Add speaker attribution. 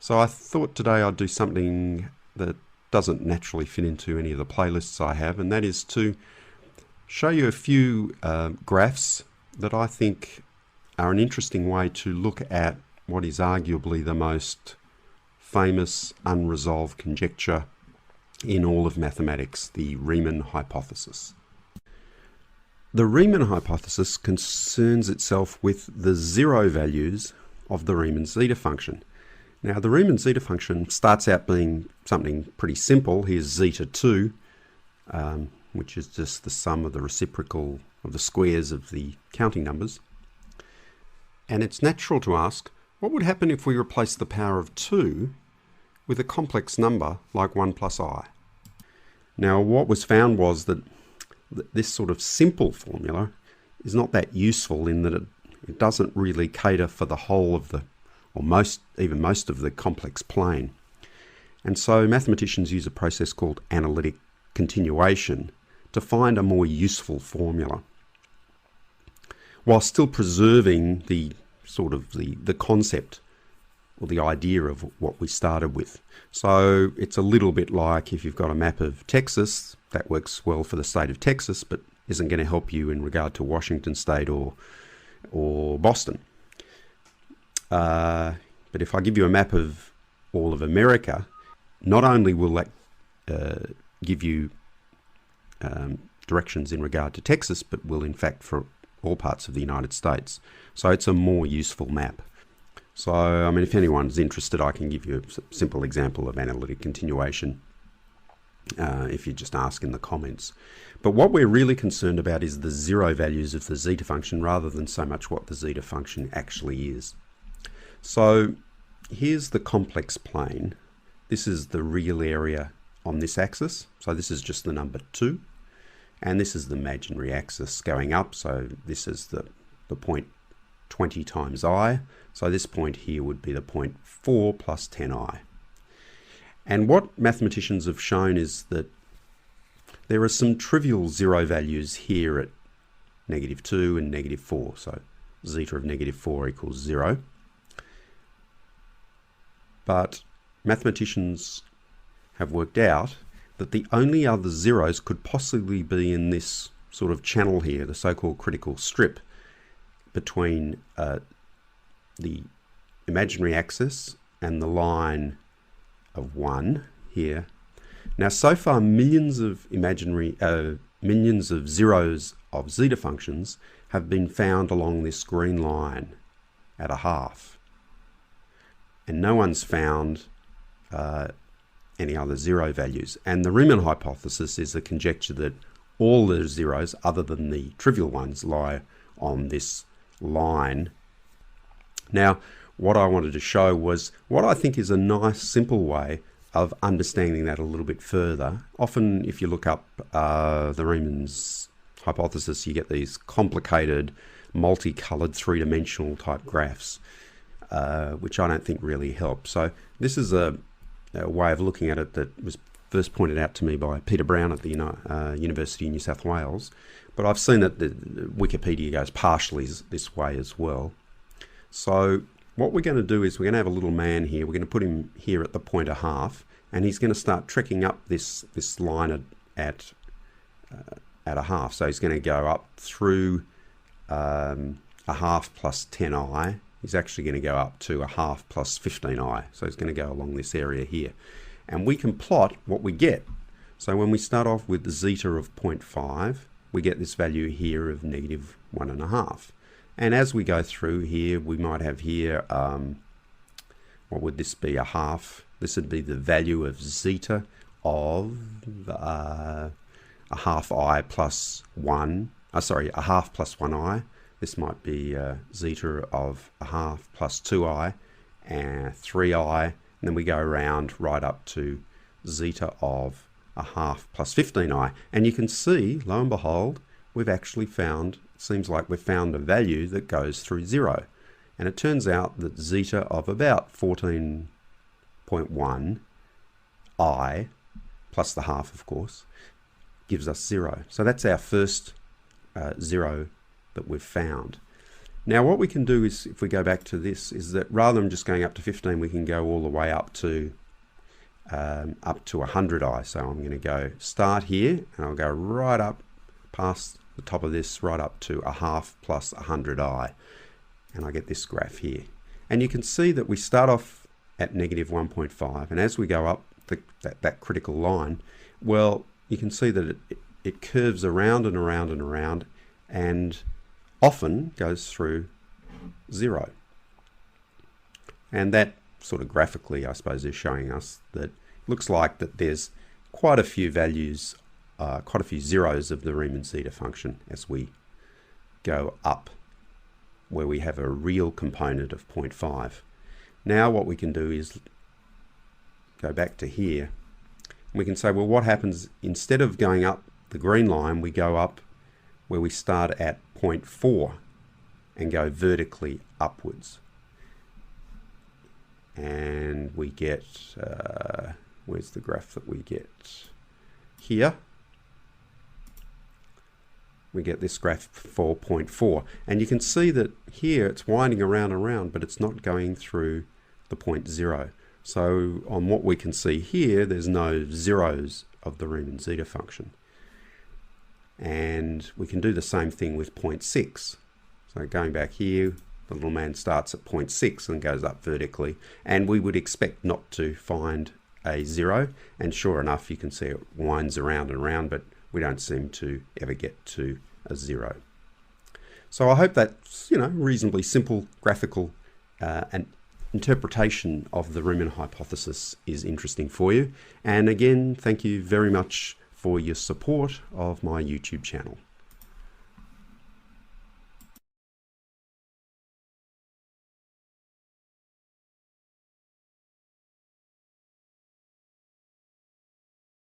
Speaker 1: So I thought today I'd do something that doesn't naturally fit into any of the playlists I have, and that is to show you a few graphs that I think are an interesting way to look at what is arguably the most famous unresolved conjecture in all of mathematics, the Riemann hypothesis. The Riemann hypothesis concerns itself with the zero values of the Riemann zeta function. Now, the Riemann zeta function starts out being something pretty simple. Here's zeta 2, which is just the sum of the reciprocal of the squares of the counting numbers. And it's natural to ask, what would happen if we replace the power of 2 with a complex number like 1 plus I? Now, what was found was that this sort of simple formula is not that useful in that it doesn't really cater for the whole of the, or most of the complex plane. And so mathematicians use a process called analytic continuation to find a more useful formula, while still preserving the sort of the concept or the idea of what we started with. So it's a little bit like if you've got a map of Texas, that works well for the state of Texas, but isn't going to help you in regard to Washington State or Boston. But if I give you a map of all of America, not only will that give you directions in regard to Texas, but will in fact for all parts of the United States. So it's a more useful map. So, I mean, if anyone's interested, I can give you a simple example of analytic continuation if you just ask in the comments. But what we're really concerned about is the zero values of the zeta function rather than so much what the zeta function actually is. So here's the complex plane. This is the real area on this axis. So this is just the number 2. And this is the imaginary axis going up. So this is the point 20 times I. So this point here would be the point 4 plus 10I. And what mathematicians have shown is that there are some trivial zero values here at -2 and -4. So zeta of -4 equals 0. But mathematicians have worked out that the only other zeros could possibly be in this sort of channel here, the so-called critical strip between the imaginary axis and the line of 1 here. Now, so far, millions of zeros of zeta functions have been found along this green line at a half, and no one's found any other zero values. And the Riemann hypothesis is a conjecture that all the zeros, other than the trivial ones, lie on this line. Now, what I wanted to show was what I think is a nice, simple way of understanding that a little bit further. Often, if you look up the Riemann's hypothesis, you get these complicated, multicolored, three-dimensional type graphs, which I don't think really help. So this is a way of looking at it that was first pointed out to me by Peter Brown at the University of New South Wales. But I've seen that the Wikipedia goes partially this way as well. So what we're going to do is we're going to have a little man here. We're going to put him here at the point 1/2, and he's going to start trekking up this line at 1/2. So he's going to go up through 1/2 plus 10i. He's actually going to go up to 1/2 plus 15i. So he's going to go along this area here. And we can plot what we get. So when we start off with the zeta of 0.5, we get this value here of -1.5. And as we go through here, we might have here, what would this be, 1/2? This would be the value of zeta of 1/2 I plus 1, 1/2 plus 1i. This might be zeta of 1/2 plus 2i and 3i. And then we go around right up to zeta of 1/2 plus 15i. And you can see, lo and behold, we've actually found, it seems like we've found a value that goes through 0. And it turns out that zeta of about 14.1 I, plus the half of course, gives us 0. So that's our first 0 that we've found. Now what we can do is, if we go back to this, is that rather than just going up to 15, we can go all the way up to 100i. So I'm going to go start here, and I'll go right up past the top of this, right up to a half plus 100i, and I get this graph here. And you can see that we start off at negative 1.5, and as we go up that critical line, well, you can see that it curves around and around and around, and often goes through 0. And that sort of graphically, I suppose, is showing us that looks like that there's quite a few values, quite a few zeros of the Riemann zeta function as we go up, where we have a real component of 0.5. Now what we can do is go back to here. We can say, well, what happens instead of going up the green line, we go up where we start at 0.4 and go vertically upwards. And we get, where's the graph that we get? Here. We get this graph for 0.4. And you can see that here it's winding around and around, but it's not going through the 0.0. So on what we can see here, there's no zeros of the Riemann zeta function. And we can do the same thing with 0.6. So going back here, the little man starts at 0.6 and goes up vertically, and we would expect not to find a 0, and sure enough you can see it winds around and around, but we don't seem to ever get to a 0. So I hope that's, reasonably simple graphical and interpretation of the Riemann hypothesis is interesting for you. And again, thank you very much for your support of my YouTube channel.